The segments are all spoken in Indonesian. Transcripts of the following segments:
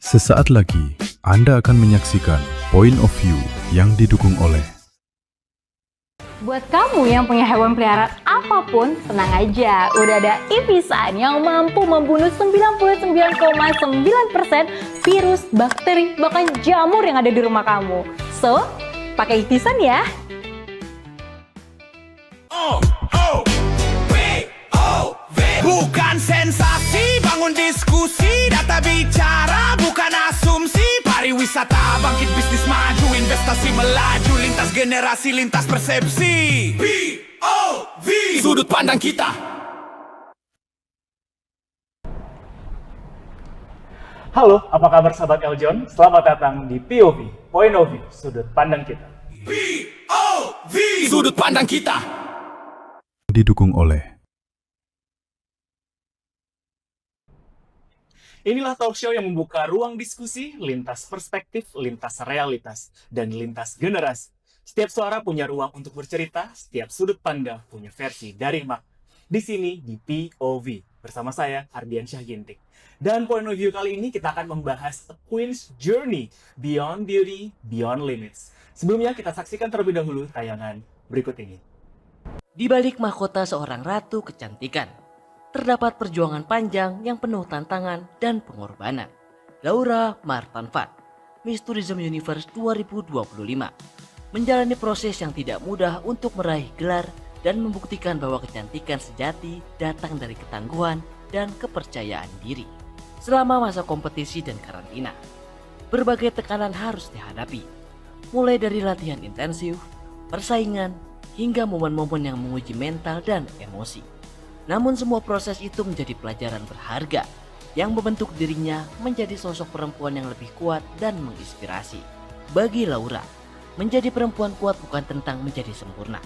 Sesaat lagi, Anda akan menyaksikan Point of View yang didukung oleh Buat kamu yang punya hewan peliharaan apapun, tenang aja, udah ada Ivisan yang mampu membunuh 99,9% virus, bakteri, bahkan jamur yang ada di rumah kamu. So, pakai Ivisan ya. Bukan sensasi, bangun diskusi, data bicara, bukan asumsi. Pariwisata, bangkit bisnis maju, investasi melaju, lintas generasi, lintas persepsi. POV, sudut pandang kita. Halo, apa kabar sahabat Eljon? Selamat datang di POV, Point of View, sudut pandang kita. POV, sudut pandang kita. didukung oleh Inilah talk show yang membuka ruang diskusi, lintas perspektif, lintas realitas, dan lintas generasi. Setiap suara punya ruang untuk bercerita, setiap sudut pandang punya versi dari mak. Di sini di POV, bersama saya Ardian Syahginting. Dan point of view kali ini kita akan membahas A Queen's Journey, Beyond Beauty, Beyond Limits. Sebelumnya kita saksikan terlebih dahulu tayangan berikut ini. Di balik mahkota seorang ratu kecantikan, terdapat perjuangan panjang yang penuh tantangan dan pengorbanan. Laura Martin Van, Miss Tourism Universe 2025, menjalani proses yang tidak mudah untuk meraih gelar dan membuktikan bahwa kecantikan sejati datang dari ketangguhan dan kepercayaan diri. Selama masa kompetisi dan karantina, berbagai tekanan harus dihadapi, mulai dari latihan intensif, persaingan, hingga momen-momen yang menguji mental dan emosi. Namun semua proses itu menjadi pelajaran berharga yang membentuk dirinya menjadi sosok perempuan yang lebih kuat dan menginspirasi. Bagi Laura, menjadi perempuan kuat bukan tentang menjadi sempurna,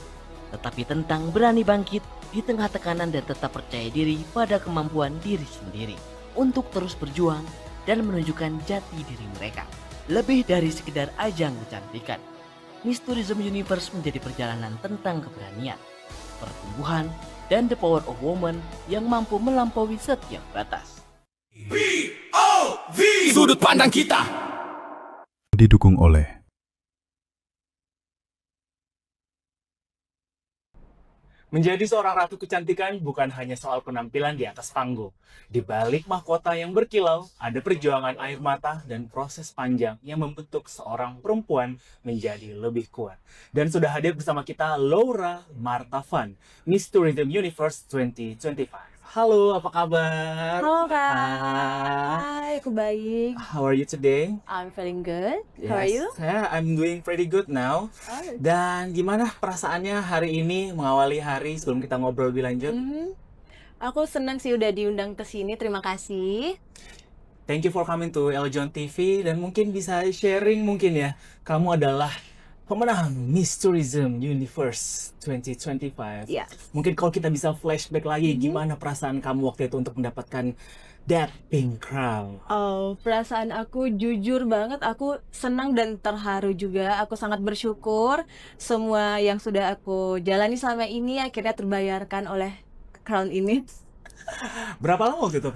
tetapi tentang berani bangkit di tengah tekanan dan tetap percaya diri pada kemampuan diri sendiri untuk terus berjuang dan menunjukkan jati diri mereka. Lebih dari sekedar ajang kecantikan, Miss Tourism Universe menjadi perjalanan tentang keberanian, pertumbuhan, dan the power of woman yang mampu melampaui setiap batas. POV, sudut pandang kita. didukung oleh Menjadi seorang ratu kecantikan bukan hanya soal penampilan di atas panggung. Di balik mahkota yang berkilau, ada perjuangan air mata dan proses panjang yang membentuk seorang perempuan menjadi lebih kuat. Dan sudah hadir bersama kita Laura Martin Van, Miss Tourism Universe 2025. Halo, apa kabar? Halo Kak. Hai. Aku baik. How are you today? I'm feeling good. How are you? Yeah, I'm doing pretty good now. Dan gimana perasaannya hari ini mengawali hari sebelum kita ngobrol lebih lanjut? Aku senang sih udah diundang ke sini, terima kasih. Thank you for coming to Eljon TV dan mungkin bisa sharing mungkin ya, kamu adalah pemenang Miss Tourism Universe 2025. Iya. Mungkin kalau kita bisa flashback lagi, gimana perasaan kamu waktu itu untuk mendapatkan that pink crown? Oh, perasaan aku jujur banget, aku senang dan terharu juga. Aku sangat bersyukur semua yang sudah aku jalani selama ini akhirnya terbayarkan oleh crown ini. Berapa lama waktu itu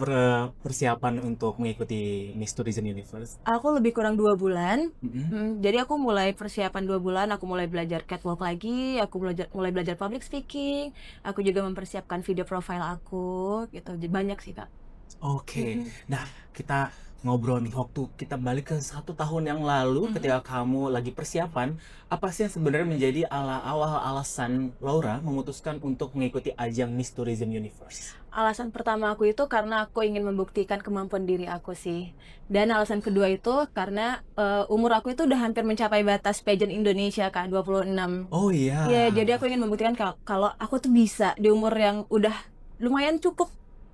persiapan untuk mengikuti Miss Tourism Universe? Aku lebih kurang 2 bulan. Mm-mm. Jadi aku mulai persiapan 2 bulan, aku mulai belajar catwalk lagi, aku mulai belajar public speaking, aku juga mempersiapkan video profile aku, gitu. Jadi banyak sih, Kak. Oke, nah kita ngobrol nih waktu kita balik ke 1 tahun yang lalu ketika kamu lagi persiapan, apa sih yang sebenarnya menjadi awal alasan Laura memutuskan untuk mengikuti ajang Miss Tourism Universe? Alasan pertama aku itu karena aku ingin membuktikan kemampuan diri aku sih. Dan alasan kedua itu karena umur aku itu udah hampir mencapai batas pageant Indonesia, Kak, 26. Oh iya. Ya, jadi aku ingin membuktikan kalau aku tuh bisa di umur yang udah lumayan cukup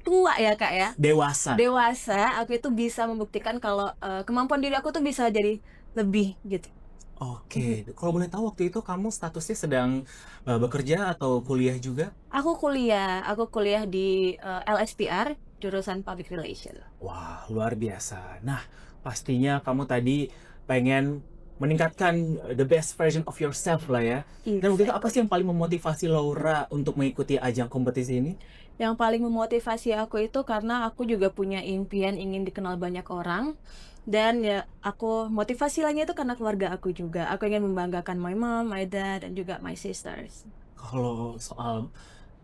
tua ya, Kak ya. Dewasa. Dewasa, aku itu bisa membuktikan kalau kemampuan diri aku tuh bisa jadi lebih gitu. Oke, kalau boleh tahu waktu itu kamu statusnya sedang bekerja atau kuliah juga? Aku kuliah di LSPR, jurusan Public Relation. Wah, luar biasa. Nah, pastinya kamu tadi pengen meningkatkan the best version of yourself lah ya. Dan waktu itu apa sih yang paling memotivasi Laura untuk mengikuti ajang kompetisi ini? Yang paling memotivasi aku itu karena aku juga punya impian ingin dikenal banyak orang. Dan ya aku motivasi lainnya itu karena keluarga aku juga. Aku ingin membanggakan my mom, my dad, dan juga my sisters. Kalau soal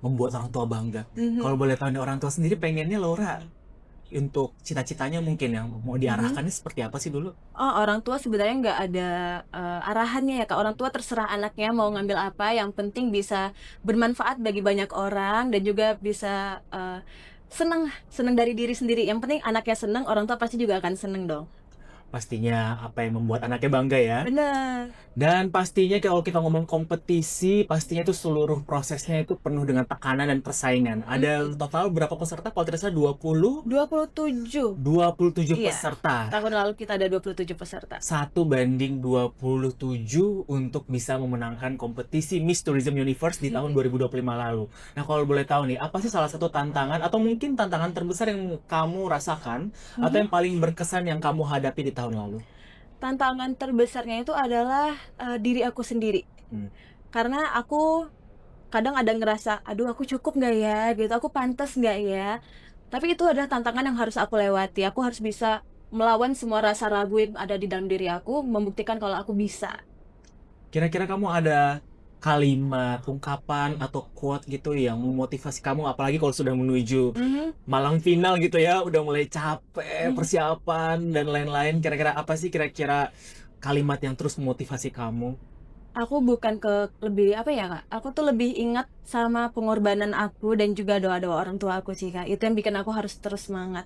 membuat orang tua bangga, Mhm. kalau boleh tahu nih orang tua sendiri pengennya Laura untuk cita-citanya mungkin yang mau diarahkannya seperti apa sih dulu? Oh, orang tua sebenarnya nggak ada arahannya ya Kak. Orang tua terserah anaknya mau ngambil apa, yang penting bisa bermanfaat bagi banyak orang dan juga bisa seneng dari diri sendiri. Yang penting anaknya seneng, orang tua pasti juga akan seneng dong. Pastinya apa yang membuat anaknya bangga ya. Bener. Dan pastinya kalau kita ngomong kompetisi, pastinya itu seluruh prosesnya itu penuh dengan tekanan dan persaingan. Ada total berapa peserta? Kalau tidak salah 27. 27 Iya. peserta. Tahun lalu kita ada 27 peserta. 1 banding 27 untuk bisa memenangkan kompetisi Miss Tourism Universe di tahun 2025 lalu. Nah, kalau boleh tahu nih, apa sih salah satu tantangan atau mungkin tantangan terbesar yang kamu rasakan atau yang paling berkesan yang kamu hadapi di tahun lalu? Tantangan terbesarnya itu adalah diri aku sendiri. Hmm. Karena aku kadang ada ngerasa, aduh aku cukup nggak ya gitu, aku pantas nggak ya. Tapi itu adalah tantangan yang harus aku lewati. Aku harus bisa melawan semua rasa ragu yang ada di dalam diri aku, membuktikan kalau aku bisa. Kira-kira kamu ada kalimat, ungkapan, atau quote gitu yang memotivasi kamu, apalagi kalau sudah menuju malam final gitu ya, udah mulai capek, persiapan, dan lain-lain. Kira-kira apa sih kira-kira kalimat yang terus memotivasi kamu? Aku bukan ke lebih apa ya Kak, aku tuh lebih ingat sama pengorbanan aku dan juga doa-doa orang tua aku sih Kak. Itu yang bikin aku harus terus semangat.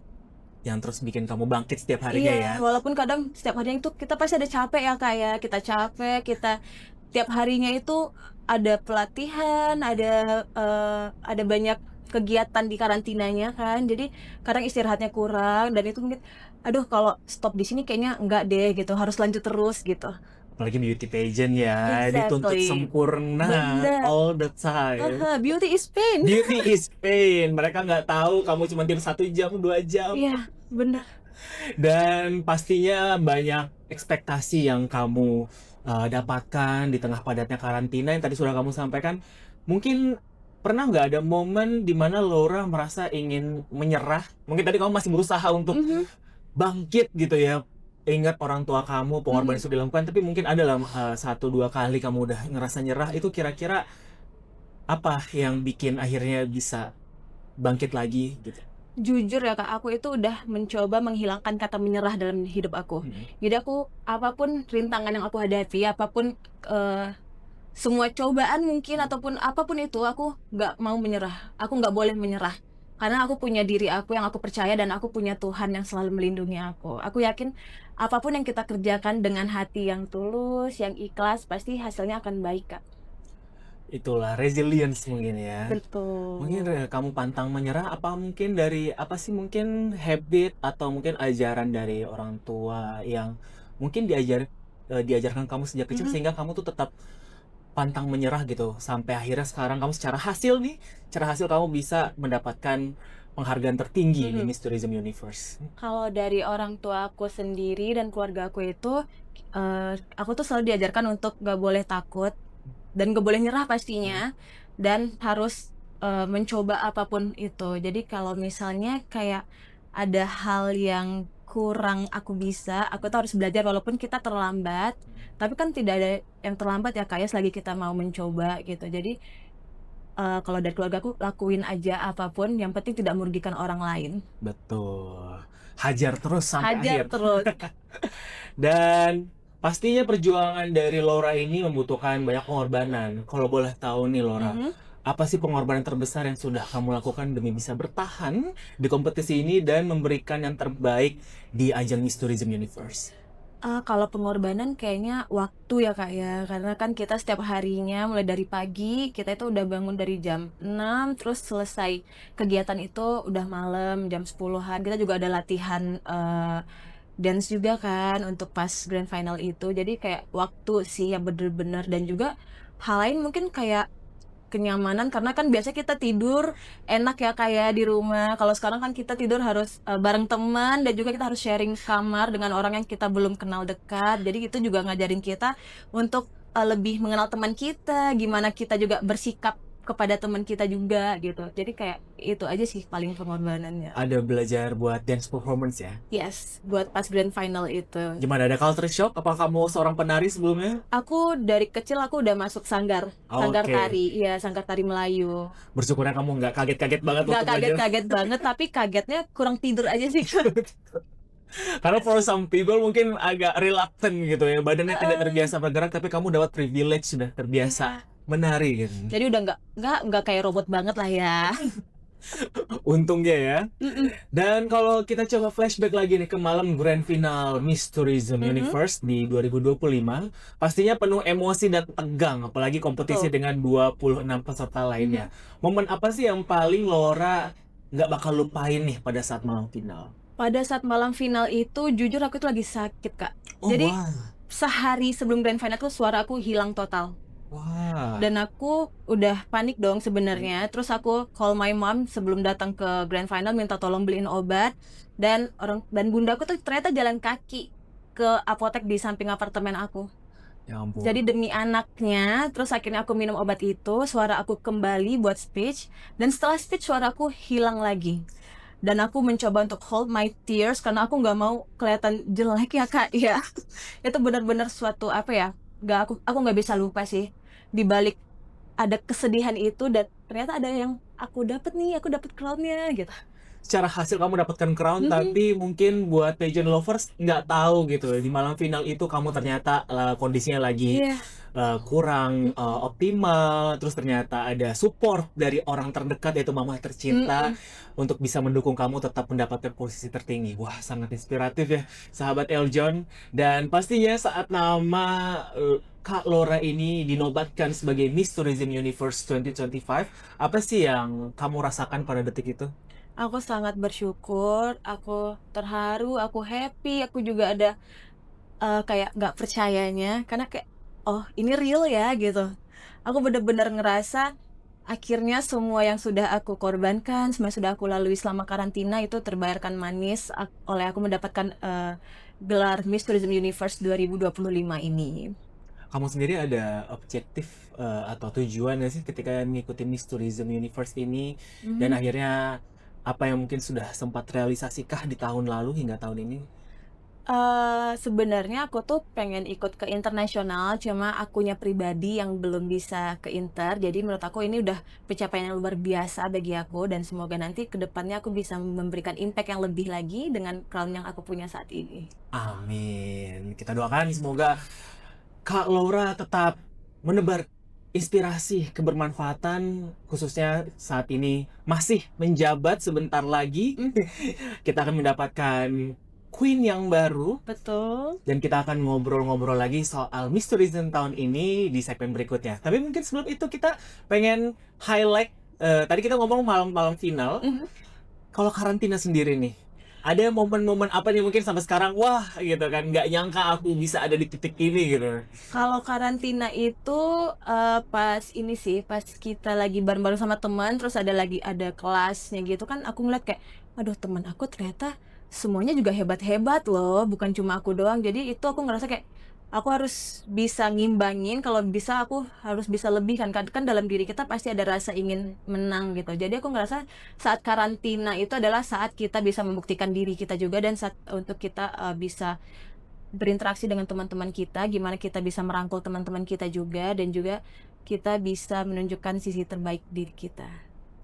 Yang terus bikin kamu bangkit setiap harinya ya? Walaupun kadang setiap harinya itu kita pasti ada capek ya Kak ya. Kita capek, kita tiap harinya itu ada pelatihan, ada banyak kegiatan di karantinanya kan. Jadi kadang istirahatnya kurang dan itu mungkin aduh kalau stop di sini kayaknya enggak deh gitu, harus lanjut terus gitu. Apalagi beauty pageant ya, dituntut Exactly. sempurna Bener. all the time. Beauty is pain. Beauty is pain. Mereka nggak tahu kamu cuma tidur 1 jam, 2 jam. Iya, bener. Dan pastinya banyak ekspektasi yang kamu dapatkan di tengah padatnya karantina yang tadi sudah kamu sampaikan. Mungkin pernah nggak ada momen di mana Laura merasa ingin menyerah? Mungkin tadi kamu masih berusaha untuk bangkit gitu ya. Ingat orang tua kamu, pengorbanan yang sudah dilakukan, tapi mungkin ada lah 1-2 kali kamu udah ngerasa nyerah. Itu kira-kira apa yang bikin akhirnya bisa bangkit lagi gitu? Jujur ya Kak, aku itu udah mencoba menghilangkan kata menyerah dalam hidup aku. Jadi aku apapun rintangan yang aku hadapi, apapun semua cobaan mungkin ataupun apapun itu, aku nggak mau menyerah. Aku nggak boleh menyerah. Karena aku punya diri aku yang aku percaya dan aku punya Tuhan yang selalu melindungi aku. Aku yakin apapun yang kita kerjakan dengan hati yang tulus, yang ikhlas, pasti hasilnya akan baik Kak. Itulah resilience mungkin ya. Betul. Mungkin kamu pantang menyerah apa mungkin dari apa sih, mungkin habit atau mungkin ajaran dari orang tua yang mungkin diajarkan kamu sejak kecil sehingga kamu tuh tetap pantang menyerah gitu sampai akhirnya sekarang kamu secara hasil kamu bisa mendapatkan penghargaan tertinggi di Miss Tourism Universe. Kalau dari orang tua aku sendiri dan keluarga aku itu, aku tuh selalu diajarkan untuk gak boleh takut dan gak boleh nyerah pastinya, dan harus mencoba apapun itu. Jadi kalau misalnya kayak ada hal yang kurang aku bisa, aku tuh harus belajar walaupun kita terlambat, tapi kan tidak ada yang terlambat ya Kak ya, selagi kita mau mencoba gitu. Jadi kalau dari keluarga aku, lakuin aja apapun, yang penting tidak merugikan orang lain. Betul. Hajar terus sampai Hajar akhir. terus. Dan pastinya perjuangan dari Laura ini membutuhkan banyak pengorbanan. Kalau boleh tahu nih Laura, apa sih pengorbanan terbesar yang sudah kamu lakukan demi bisa bertahan di kompetisi ini dan memberikan yang terbaik di ajang Miss Tourism Universe? Kalau pengorbanan kayaknya waktu ya Kak ya, karena kan kita setiap harinya mulai dari pagi, kita itu udah bangun dari jam 6, terus selesai kegiatan itu udah malam jam 10-an, kita juga ada latihan dance juga kan untuk pas grand final itu. Jadi kayak waktu sih yang bener-bener, dan juga hal lain mungkin kayak kenyamanan, karena kan biasanya kita tidur enak ya kayak di rumah. Kalau sekarang kan kita tidur harus bareng teman, dan juga kita harus sharing kamar dengan orang yang kita belum kenal dekat. Jadi itu juga ngajarin kita untuk lebih mengenal teman kita, gimana kita juga bersikap kepada teman kita juga gitu. Jadi kayak itu aja sih paling pengorbanannya. Ada belajar buat dance performance ya? Yes, buat pas grand final itu. Gimana, ada culture shock? Apa kamu seorang penari sebelumnya? Aku dari kecil aku udah masuk sanggar Oke. tari, iya sanggar tari Melayu. Bersyukurnya kamu nggak kaget-kaget banget Nggak waktu belajar. kaget-kaget banget, tapi kagetnya kurang tidur aja sih. Karena for some people mungkin agak reluctant gitu ya, badannya tidak terbiasa bergerak, tapi kamu dapat privilege, sudah terbiasa menari gitu. Jadi udah nggak kayak robot banget lah ya. Untungnya ya. Dan kalau kita coba flashback lagi nih ke malam grand final Miss Tourism Universe di 2025, pastinya penuh emosi dan tegang, apalagi kompetisi dengan 26 peserta lainnya. Momen apa sih yang paling Laura nggak bakal lupain nih pada saat malam final? Pada saat malam final itu jujur aku tuh lagi sakit, Kak. Oh, Jadi wah. sehari sebelum grand final tuh suara aku hilang total. Wah. Dan aku udah panik dong sebenarnya. Terus aku call my mom sebelum datang ke grand final, minta tolong beliin obat, dan bundaku tuh ternyata jalan kaki ke apotek di samping apartemen aku. Ya ampun. Jadi demi anaknya, terus akhirnya aku minum obat itu, suara aku kembali buat speech, dan setelah speech suara aku hilang lagi. Dan aku mencoba untuk hold my tears karena aku nggak mau kelihatan jelek ya, Kak. Ya, itu benar-benar suatu apa ya? Aku nggak bisa lupa sih. Di balik ada kesedihan itu, dan ternyata ada yang aku dapet crown-nya gitu. Secara hasil kamu dapatkan crown, tapi mungkin buat pageant lovers nggak tahu gitu, di malam final itu kamu ternyata kondisinya lagi Iya. kurang optimal, terus ternyata ada support dari orang terdekat yaitu mama tercinta untuk bisa mendukung kamu tetap mendapatkan posisi tertinggi. Wah, sangat inspiratif ya sahabat Eljon. Dan pastinya saat nama Kak Laura ini dinobatkan sebagai Miss Tourism Universe 2025, apa sih yang kamu rasakan pada detik itu? Aku sangat bersyukur, aku terharu, aku happy, aku juga ada kayak nggak percayanya, karena kayak, oh ini real ya gitu. Aku bener-bener ngerasa akhirnya semua yang sudah aku korbankan, semua yang sudah aku lalui selama karantina itu terbayarkan manis oleh aku mendapatkan gelar Miss Tourism Universe 2025 ini. Kamu sendiri ada objektif atau tujuan nggak sih ketika ngikutin Miss Tourism Universe ini, dan akhirnya apa yang mungkin sudah sempat realisasikah di tahun lalu hingga tahun ini? Sebenarnya aku tuh pengen ikut ke internasional, cuma akunya pribadi yang belum bisa ke inter. Jadi menurut aku ini udah pencapaian yang luar biasa bagi aku, dan semoga nanti ke depannya aku bisa memberikan impact yang lebih lagi dengan crown yang aku punya saat ini. Amin. Kita doakan semoga Kak Laura tetap menebar inspirasi kebermanfaatan, khususnya saat ini masih menjabat, sebentar lagi kita akan mendapatkan Queen yang baru, Betul. dan kita akan ngobrol-ngobrol lagi soal Miss Tourism tahun ini di segmen berikutnya. Tapi mungkin sebelum itu kita pengen highlight, tadi kita ngomong malam-malam final. Kalau karantina sendiri nih, ada momen-momen apa nih mungkin sampai sekarang, wah gitu kan, nggak nyangka aku bisa ada di titik ini gitu. Kalau karantina itu pas ini sih, pas kita lagi bareng-bareng sama teman, terus ada kelasnya gitu kan, aku ngeliat kayak, aduh teman aku ternyata semuanya juga hebat-hebat loh, bukan cuma aku doang. Jadi itu aku ngerasa kayak aku harus bisa ngimbangin, kalau bisa aku harus bisa lebih kan dalam diri kita pasti ada rasa ingin menang gitu. Jadi aku ngerasa saat karantina itu adalah saat kita bisa membuktikan diri kita juga, dan saat untuk kita bisa berinteraksi dengan teman-teman kita, gimana kita bisa merangkul teman-teman kita juga, dan juga kita bisa menunjukkan sisi terbaik diri kita.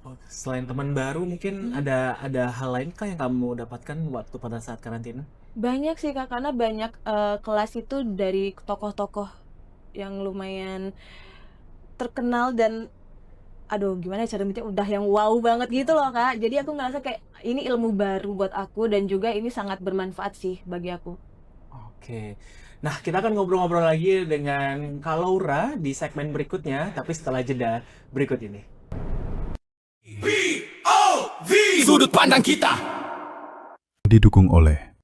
Oh, selain teman baru, mungkin ada hal lain kah yang kamu dapatkan waktu pada saat karantina? Banyak sih Kak, karena banyak kelas itu dari tokoh-tokoh yang lumayan terkenal, dan aduh gimana ya cara minta, udah yang wow banget gitu loh Kak. Jadi aku ngerasa kayak ini ilmu baru buat aku, dan juga ini sangat bermanfaat sih bagi aku. Oke. Nah, kita akan ngobrol-ngobrol lagi dengan Kak Laura di segmen berikutnya, tapi setelah jeda berikut ini. POV Sudut pandang kita. Didukung oleh